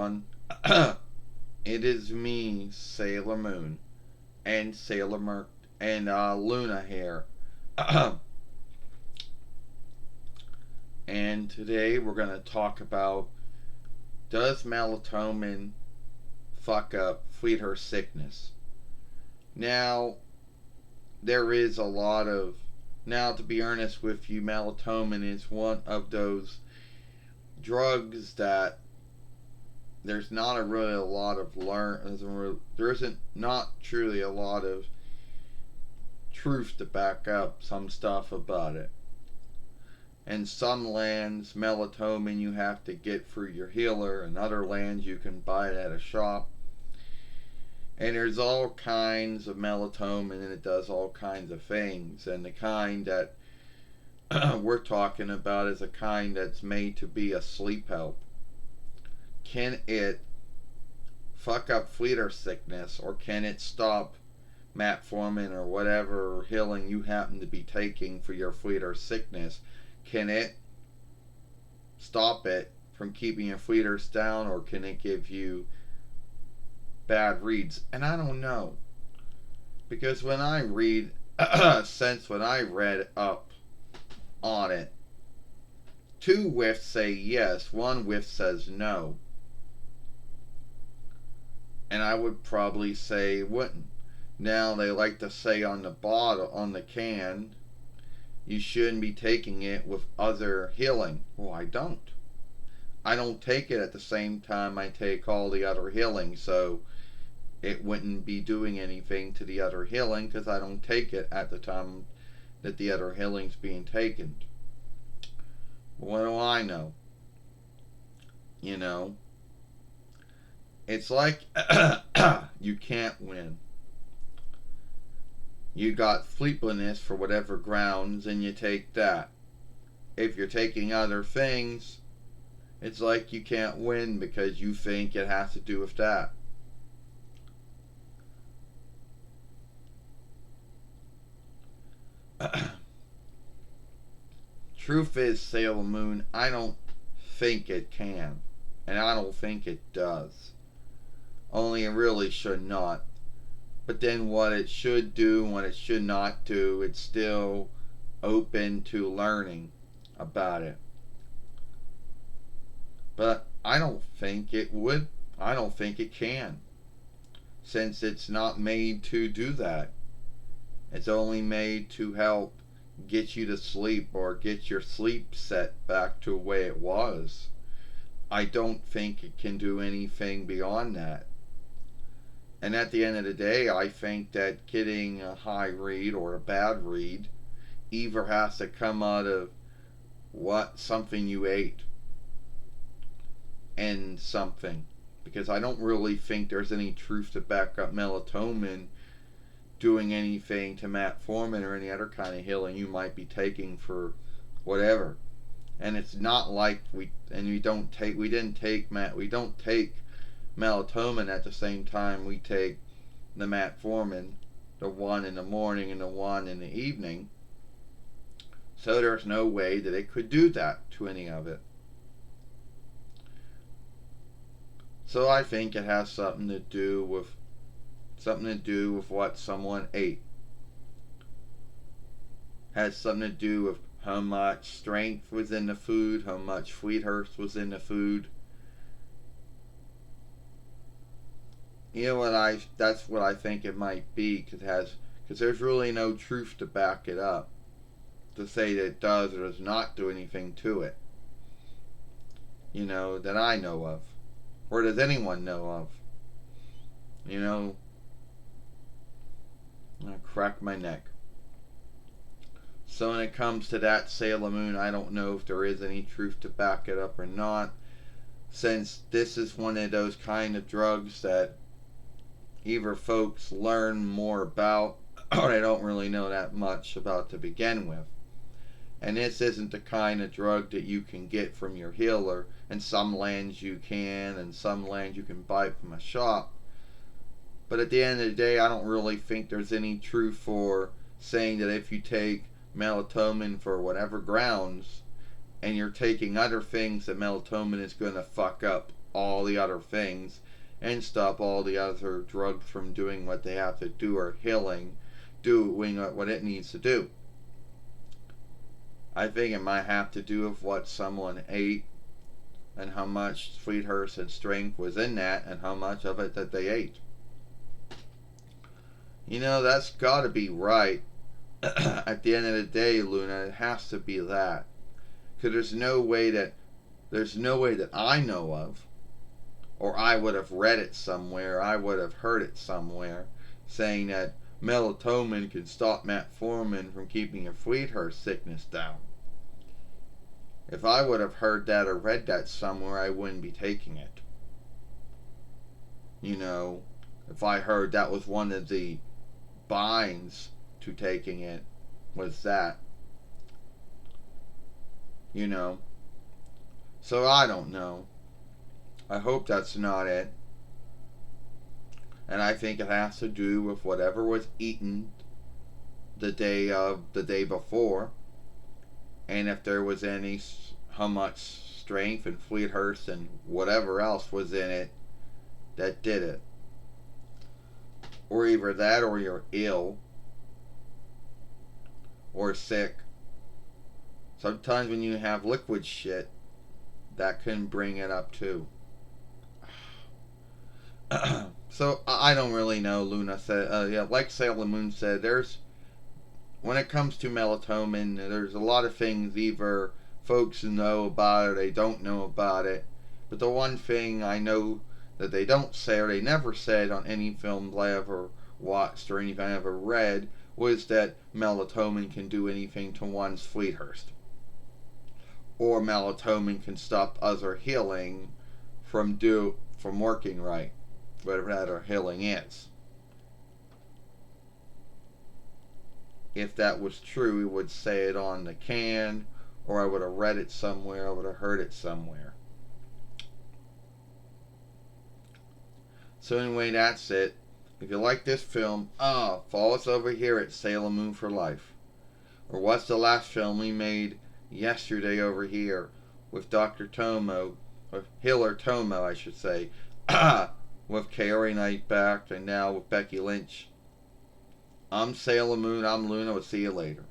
everyone. It is me, Sailor Moon, and Sailor Merc, and Luna here. And today we're going to talk about, does melatonin fuck up Sweethearst sickness? Now, there is a lot of, now to be honest with you, melatonin is one of those drugs that there's not really a lot of there isn't not truly a lot of truth to back up some stuff about it. In some lands, melatonin you have to get through your healer. In other lands, you can buy it at a shop. And there's all kinds of melatonin, and it does all kinds of things. And the kind that we're talking about is a kind that's made to be a sleep help. Can it fuck up Sweethearst sickness, or can it stop Metformin or whatever healing you happen to be taking for your Sweethearst sickness? Can it stop it from keeping your Sweethearst down, or can it give you bad reads? And I don't know, because when I read when I read up on it, 2 whiffs say yes, 1 whiff says no, and I would probably say wouldn't. Now they like to say on the bottle, on the can, you shouldn't be taking it with other healing. Well, I don't. I don't take it at the same time I take all the other healing, so it wouldn't be doing anything to the other healing because I don't take it at the time that the other healing's being taken. What do I know? You know, it's like you can't win. You got sleepiness for whatever grounds, and you take that. If you're taking other things, it's like you can't win because you think it has to do with that. Truth is, Sailor Moon, I don't think it can, and I don't think it does. Only it really should not. But then what it should do and what it should not do, it's still open to learning about it. But I don't think it would. I don't think it can, since it's not made to do that. It's only made to help get you to sleep or get your sleep set back to the way it was. I don't think it can do anything beyond that. And at the end of the day, I think that getting a high read or a bad read either has to come out of something you ate and something. Because I don't really think there's any truth to back up melatonin doing anything to metformin or any other kind of healing you might be taking for whatever. And it's not like we don't take melatonin at the same time we take the metformin, the one in the morning and the one in the evening. So there's no way that it could do that to any of it. So I think it has something to do with what someone ate. Has something to do with how much strength was in the food, how much Sweethearst was in the food. You know what that's what I think it might be, because there's really no truth to back it up to say that it does or does not do anything to it. You know, that I know of. Or does anyone know of? You know, I crack my neck. So when it comes to that, Sailor Moon, I don't know if there is any truth to back it up or not, since this is one of those kind of drugs that either folks learn more about or they don't really know that much about to begin with. And this isn't the kind of drug that you can get from your healer. In some lands you can, and some lands you can buy it from a shop. But at the end of the day, I don't really think there's any truth for saying that if you take melatonin for whatever grounds, and you're taking other things, that melatonin is going to fuck up all the other things and stop all the other drugs from doing what they have to do, or doing what it needs to do. I think it might have to do with what someone ate and how much SWEETHEARST and strength was in that and how much of it that they ate. That's got to be right. At the end of the day, Luna, it has to be that. Because there's no way that I know of, or I would have read it somewhere, I would have heard it somewhere, saying that melatonin can stop metformin from keeping your SWEETHEARST sickness down. If I would have heard that or read that somewhere, I wouldn't be taking it. If I heard that was one of the binds to taking it, was that. So I don't know. I hope that's not it. And I think it has to do with whatever was eaten the day before, and if there was how much strength and SWEETHEARST and whatever else was in it that did it. Or either that, or you're ill or sick. Sometimes when you have liquid shit, that can bring it up too. So I don't really know. Luna said, like Sailor Moon said, when it comes to melatonin, there's a lot of things either folks know about it or they don't know about it. But the one thing I know that they don't say, or they never said on any film I ever watched or anything I ever read, was that melatonin can do anything to one's SWEETHEARST. Or melatonin can stop other healing from working right, whatever that or healing is. If that was true, we would say it on the can, or I would have read it somewhere, I would have heard it somewhere. So anyway, that's it. If you like this film, follow us over here at Sailor Moon for Life. Or what's the last film we made yesterday over here with Dr. Tomo, with Hiller Tomo, I should say, with Kaori Knight back, and now with Becky Lynch. I'm Sailor Moon, I'm Luna, we'll see you later.